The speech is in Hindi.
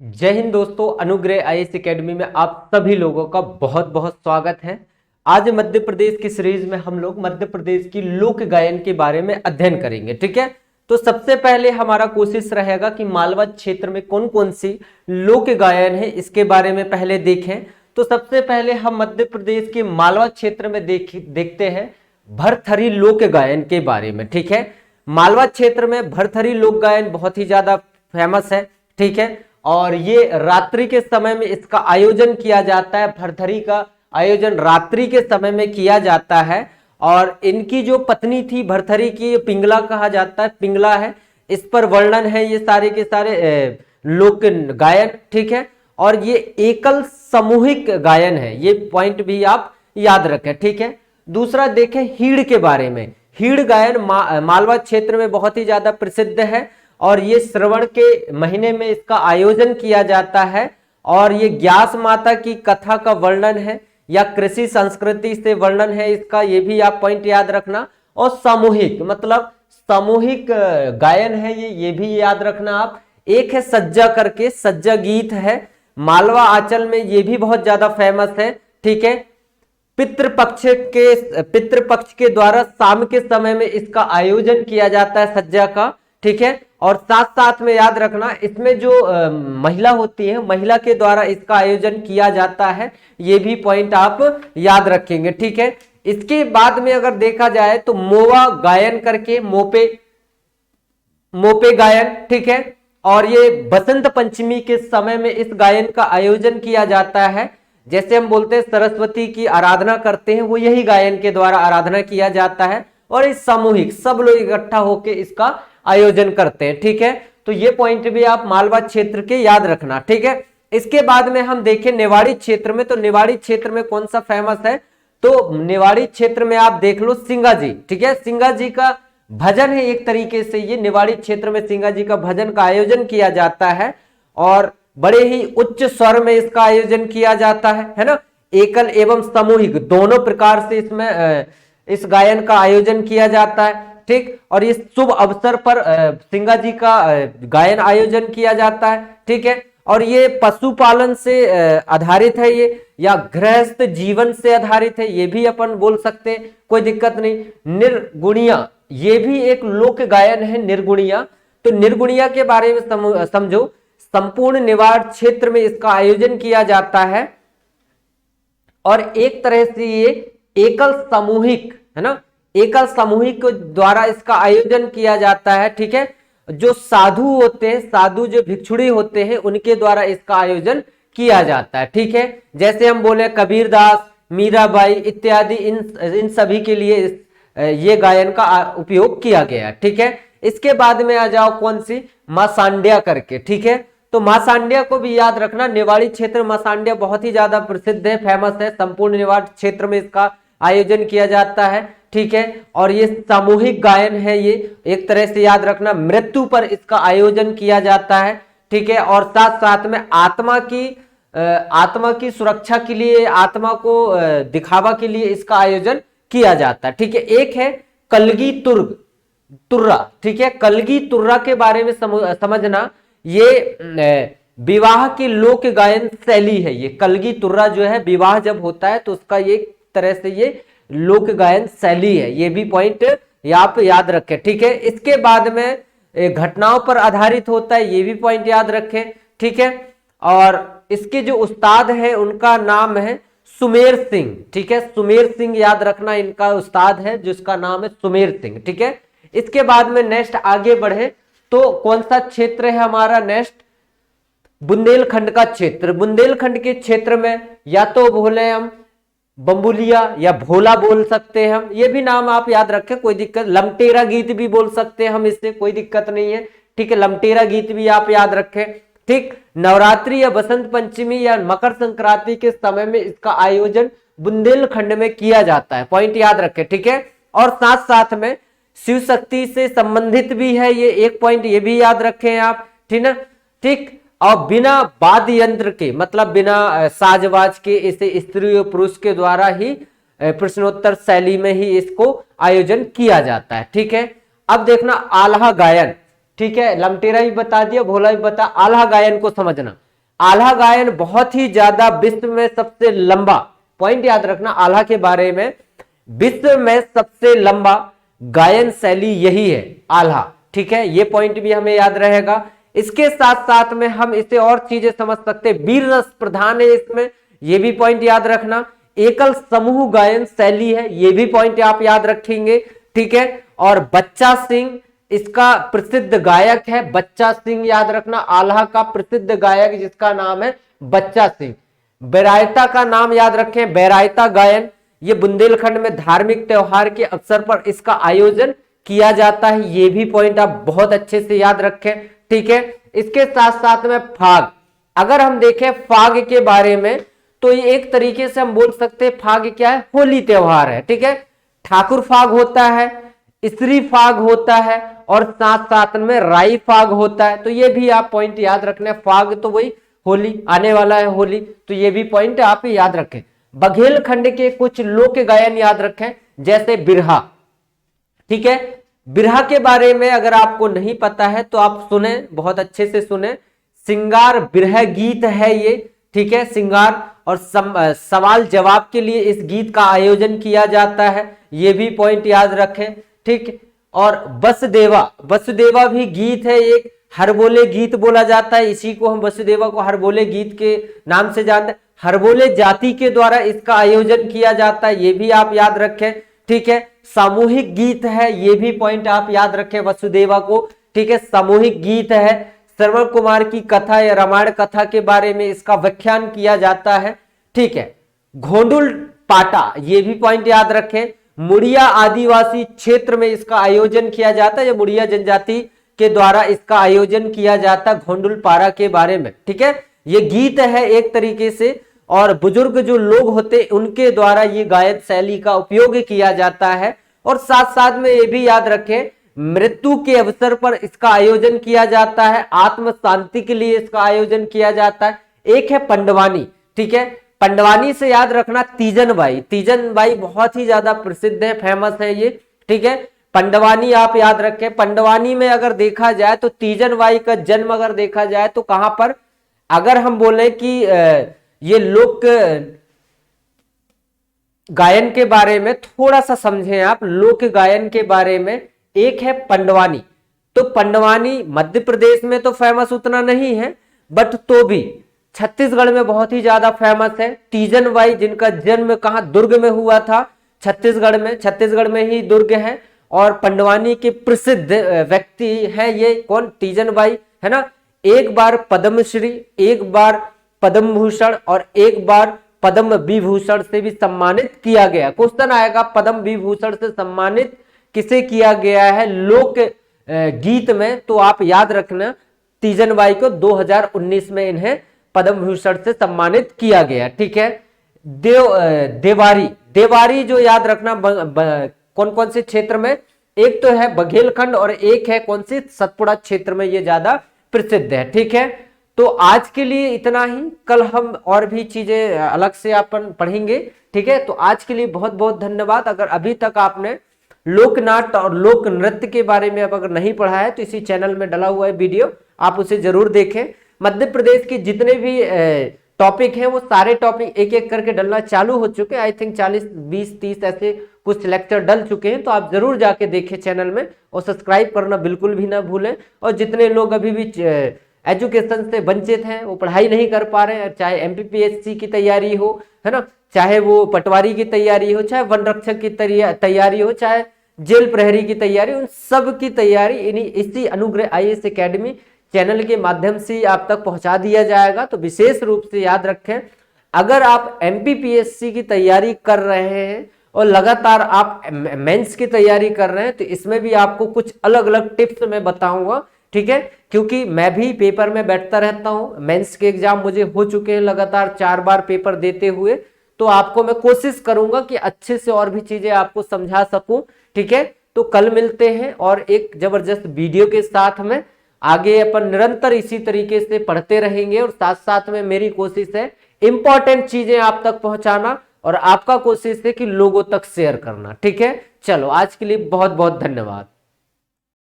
जय हिंद दोस्तों, अनुग्रह आईएएस एकेडमी में आप सभी लोगों का बहुत बहुत स्वागत है। आज मध्य प्रदेश की सीरीज में हम लोग मध्य प्रदेश की लोक गायन के बारे में अध्ययन करेंगे। ठीक है, तो सबसे पहले हमारा कोशिश रहेगा कि मालवा क्षेत्र में कौन कौन सी लोक गायन है इसके बारे में पहले देखें। तो सबसे पहले हम मध्य प्रदेश के मालवा क्षेत्र में देखते हैं भरथरी लोक गायन के बारे में। ठीक है, मालवा क्षेत्र में भरथरी लोक गायन बहुत ही ज्यादा फेमस है। ठीक है, और ये रात्रि के समय में इसका आयोजन किया जाता है। भरथरी का आयोजन रात्रि के समय में किया जाता है। और इनकी जो पत्नी थी भरथरी की, पिंगला कहा जाता है, पिंगला है। इस पर वर्णन है ये सारे के सारे लोक गायन। ठीक है, और ये एकल सामूहिक गायन है, ये पॉइंट भी आप याद रखें। ठीक है, दूसरा देखें हीड़ के बारे में। हीड़ गायन मालवा क्षेत्र में बहुत ही ज्यादा प्रसिद्ध है और ये श्रवण के महीने में इसका आयोजन किया जाता है। और ये ग्यास माता की कथा का वर्णन है या कृषि संस्कृति से वर्णन है इसका, ये भी आप पॉइंट याद रखना। और सामूहिक मतलब सामूहिक गायन है ये भी याद रखना आप। एक है सज्जा करके, सज्जा गीत है, मालवा आंचल में ये भी बहुत ज्यादा फेमस है। ठीक है, पितृपक्ष के द्वारा शाम के समय में इसका आयोजन किया जाता है सज्जा का। ठीक है, और साथ साथ में याद रखना इसमें जो महिला होती है, महिला के द्वारा इसका आयोजन किया जाता है, ये भी पॉइंट आप याद रखेंगे। ठीक है, इसके बाद में अगर देखा जाए तो मोवा गायन करके, मोपे गायन। ठीक है, और ये बसंत पंचमी के समय में इस गायन का आयोजन किया जाता है। जैसे हम बोलते हैं सरस्वती की आराधना करते हैं, वो यही गायन के द्वारा आराधना किया जाता है और इस सामूहिक सब लोग इकट्ठा होकर इसका आयोजन करते हैं। ठीक है, तो ये पॉइंट भी आप मालवा क्षेत्र के याद रखना। ठीक है, इसके बाद में हम देखें निवाड़ी क्षेत्र में। तो निवाड़ी क्षेत्र में कौन सा फेमस है, तो निवाड़ी क्षेत्र में आप देख लो सिंगा जी। ठीक है, सिंगा जी का भजन है एक तरीके से, ये निवाड़ी क्षेत्र में सिंगा जी का भजन का आयोजन किया जाता है और बड़े ही उच्च स्वर में इसका आयोजन किया जाता है ना। एकल एवं सामूहिक दोनों प्रकार से इसमें इस गायन का आयोजन किया जाता है। ठीक, और इस शुभ अवसर पर सिंगा जी का गायन आयोजन किया जाता है। ठीक है, और ये पशुपालन से आधारित है ये, या गृहस्थ जीवन से आधारित है, ये भी अपन बोल सकते हैं, कोई दिक्कत नहीं। निर्गुणिया ये भी एक लोक गायन है, निर्गुणिया। तो निर्गुणिया के बारे में समझो, संपूर्ण निवाड़ क्षेत्र में इसका आयोजन किया जाता है और एक तरह से ये एकल सामूहिक है ना, एकल सामूहिक द्वारा इसका आयोजन किया जाता है। ठीक है, जो साधु होते हैं, साधु जो भिक्षुड़ी होते हैं, उनके द्वारा इसका आयोजन किया जाता है। ठीक है, जैसे हम बोले कबीरदास, मीराबाई इत्यादि, इन सभी के लिए ये गायन का उपयोग किया गया। ठीक है, इसके बाद में आ जाओ कौन सी, मासांडिया करके। ठीक है, तो मासांडिया को भी याद रखना, निवाड़ी क्षेत्र मासांडिया बहुत ही ज्यादा प्रसिद्ध है, फेमस है। संपूर्ण निवाड़ क्षेत्र में इसका आयोजन किया जाता है। ठीक है, और ये सामूहिक गायन है, ये एक तरह से याद रखना, मृत्यु पर इसका आयोजन किया जाता है। ठीक है, और साथ साथ में आत्मा की सुरक्षा के लिए, आत्मा को दिखावा के लिए इसका आयोजन किया जाता है। ठीक है, एक है कलगी तुर्रा। ठीक है, कलगी तुर्रा के बारे में समझना, ये विवाह की लोक गायन शैली है। ये कलगी तुर्रा जो है, विवाह जब होता है तो उसका एक तरह से ये लोक गायन शैली है, ये भी पॉइंट आप याद रखें। ठीक है, इसके बाद में घटनाओं पर आधारित होता है, ये भी पॉइंट याद रखें। ठीक है, और इसके जो उस्ताद है उनका नाम है सुमेर सिंह। ठीक है, सुमेर सिंह याद रखना, इनका उस्ताद है जिसका नाम है सुमेर सिंह। ठीक है, इसके बाद में नेक्स्ट आगे बढ़े तो कौन सा क्षेत्र है हमारा नेक्स्ट, बुंदेलखंड का क्षेत्र। बुंदेलखंड के क्षेत्र में या तो बोले हम बम्बुलिया या भोला बोल सकते हैं हम, ये भी नाम आप याद रखें, कोई दिक्कत। लमटेरा गीत भी बोल सकते हैं हम, इससे कोई दिक्कत नहीं है। ठीक है, लमटेरा गीत भी आप याद रखें। ठीक, नवरात्रि या बसंत पंचमी या मकर संक्रांति के समय में इसका आयोजन बुंदेलखंड में किया जाता है, पॉइंट याद रखें। ठीक है, और साथ साथ में शिव शक्ति से संबंधित भी है ये, एक पॉइंट ये भी याद रखें आप। ठीक ना, ठीक, और बिना वाद्य यंत्र के, मतलब बिना साजवाज के, इसे स्त्री और पुरुष के द्वारा ही प्रश्नोत्तर शैली में ही इसको आयोजन किया जाता है। ठीक है, अब देखना आल्हा गायन। ठीक है, लमटेरा भी बता दिया, भोला भी बता। आल्हा गायन को समझना, आल्हा गायन बहुत ही ज्यादा विश्व में सबसे लंबा, पॉइंट याद रखना आल्हा के बारे में, विश्व में सबसे लंबा गायन शैली यही है आल्हा, ठीक है, ये पॉइंट भी हमें याद रहेगा। इसके साथ साथ में हम इसे और चीजें समझ सकते हैं, वीर रस प्रधान है इसमें, ये भी पॉइंट याद रखना। एकल समूह गायन शैली है, ये भी पॉइंट आप याद रखेंगे, ठीक है। और बच्चा सिंह इसका प्रसिद्ध गायक है, बच्चा सिंह याद रखना, आल्हा का प्रसिद्ध गायक जिसका नाम है बच्चा सिंह। बैरायता का नाम याद रखें, बैरायता गायन, ये बुंदेलखंड में धार्मिक त्योहार के अवसर पर इसका आयोजन किया जाता है, ये भी पॉइंट आप बहुत अच्छे से याद रखें, ठीक है। इसके साथ साथ में फाग, अगर हम देखें फाग के बारे में तो ये एक तरीके से हम बोल सकते हैं फाग क्या है, होली त्योहार है, ठीक है। ठाकुर फाग होता है, स्त्री फाग होता है और साथ साथ में राई फाग होता है, तो ये भी आप पॉइंट याद रखना है। फाग तो वही होली, आने वाला है होली, तो ये भी पॉइंट आप याद रखें। बघेलखंड के कुछ लोक गायन याद रखें, जैसे बिरहा, ठीक है। बिरहा के बारे में अगर आपको नहीं पता है तो आप सुने, बहुत अच्छे से सुने, सिंगार बिरहा गीत है ये, ठीक है, सिंगार, और सवाल जवाब के लिए इस गीत का आयोजन किया जाता है, ये भी पॉइंट याद रखें, ठीक। और वसुदेवा, वसुदेवा भी गीत है एक, हरबोले गीत बोला जाता है, इसी को हम वसुदेवा को हरबोले गीत के नाम से जानते हैं। हरबोले जाति के द्वारा इसका आयोजन किया जाता है, ये भी आप याद रखें, ठीक है। सामूहिक गीत है, ये भी पॉइंट आप याद रखें वसुदेवा को, ठीक है, सामूहिक गीत है। श्रवण कुमार की कथा या रामायण कथा के बारे में इसका व्याख्यान किया जाता है, ठीक है। घोंडुल पाटा, ये भी पॉइंट याद रखें, मुड़िया आदिवासी क्षेत्र में इसका आयोजन किया जाता है, या मुड़िया जनजाति के द्वारा इसका आयोजन किया जाता है घोंडुल पारा के बारे में, ठीक है। ये गीत है एक तरीके से, और बुजुर्ग जो लोग होते उनके द्वारा ये गायन शैली का उपयोग किया जाता है। और साथ साथ में ये भी याद रखें, मृत्यु के अवसर पर इसका आयोजन किया जाता है, आत्म शांति के लिए इसका आयोजन किया जाता है। एक है पंडवानी, ठीक है, पंडवानी से याद रखना तीजन बाई, तीजन बाई बहुत ही ज्यादा प्रसिद्ध है, फेमस है ये, ठीक है। पंडवानी आप याद रखें, पंडवानी में अगर देखा जाए तो तीजन बाई का जन्म अगर देखा जाए तो कहां पर, अगर हम बोले कि ये लोक गायन के बारे में थोड़ा सा समझें आप, लोक गायन के बारे में, एक है पंडवानी, तो पंडवानी मध्य प्रदेश में तो फेमस उतना नहीं है, बट तो भी छत्तीसगढ़ में बहुत ही ज्यादा फेमस है। तीजन बाई जिनका जन्म कहां, दुर्ग में हुआ था, छत्तीसगढ़ में ही दुर्ग है, और पंडवानी के प्रसिद्ध व्यक्ति है ये कौन, तीजन बाई, है ना। एक बार पद्मश्री, एक बार पद्म भूषण और एक बार पद्म विभूषण से भी सम्मानित किया गया। क्वेश्चन आएगा पद्म विभूषण से सम्मानित किसे किया गया है लोक गीत में, तो आप याद रखना तीजन बाई को 2019 में इन्हें पद्म भूषण से सम्मानित किया गया, ठीक है। देवारी, देवारी जो याद रखना कौन कौन से क्षेत्र में, एक तो है बघेलखंड और एक है कौन सी, सतपुड़ा क्षेत्र में ये ज्यादा प्रसिद्ध है, ठीक है। तो आज के लिए इतना ही, कल हम और भी चीजें अलग से अपन पढ़ेंगे, ठीक है। तो आज के लिए बहुत बहुत धन्यवाद। अगर अभी तक आपने लोकनाट्य और लोक नृत्य के बारे में अगर नहीं पढ़ा है तो इसी चैनल में डला हुआ है वीडियो, आप उसे जरूर देखें। मध्य प्रदेश के जितने भी टॉपिक हैं वो सारे टॉपिक एक एक करके डलना चालू हो चुके हैं, आई थिंक 40 20 30 ऐसे कुछ लेक्चर डल चुके हैं, तो आप जरूर जाके देखें चैनल में, और सब्सक्राइब करना बिल्कुल भी ना भूलें। और जितने लोग अभी भी एजुकेशन से वंचित हैं, वो पढ़ाई नहीं कर पा रहे हैं, चाहे एमपीपीएससी की तैयारी हो, है ना, चाहे वो पटवारी की तैयारी हो, चाहे वन रक्षक की तैयारी हो, चाहे जेल प्रहरी की तैयारी, उन सब की तैयारी इसी अनुग्रह आईएएस एकेडमी चैनल के माध्यम से आप तक पहुंचा दिया जाएगा। तो विशेष रूप से याद रखें, अगर आप एमपीपीएससी की तैयारी कर रहे हैं और लगातार आप मेंस की तैयारी कर रहे हैं, तो इसमें भी आपको कुछ अलग अलग टिप्स मैं बताऊंगा, ठीक है। क्योंकि मैं भी पेपर में बैठता रहता हूं, मेंस के एग्जाम मुझे हो चुके हैं लगातार 4 बार पेपर देते हुए, तो आपको मैं कोशिश करूंगा कि अच्छे से और भी चीजें आपको समझा सकूं, ठीक है। तो कल मिलते हैं और एक जबरदस्त वीडियो के साथ में, आगे अपन निरंतर इसी तरीके से पढ़ते रहेंगे, और साथ साथ में मेरी कोशिश है इंपॉर्टेंट चीजें आप तक पहुंचाना, और आपका कोशिश है कि लोगों तक शेयर करना, ठीक है। चलो आज के लिए बहुत बहुत धन्यवाद।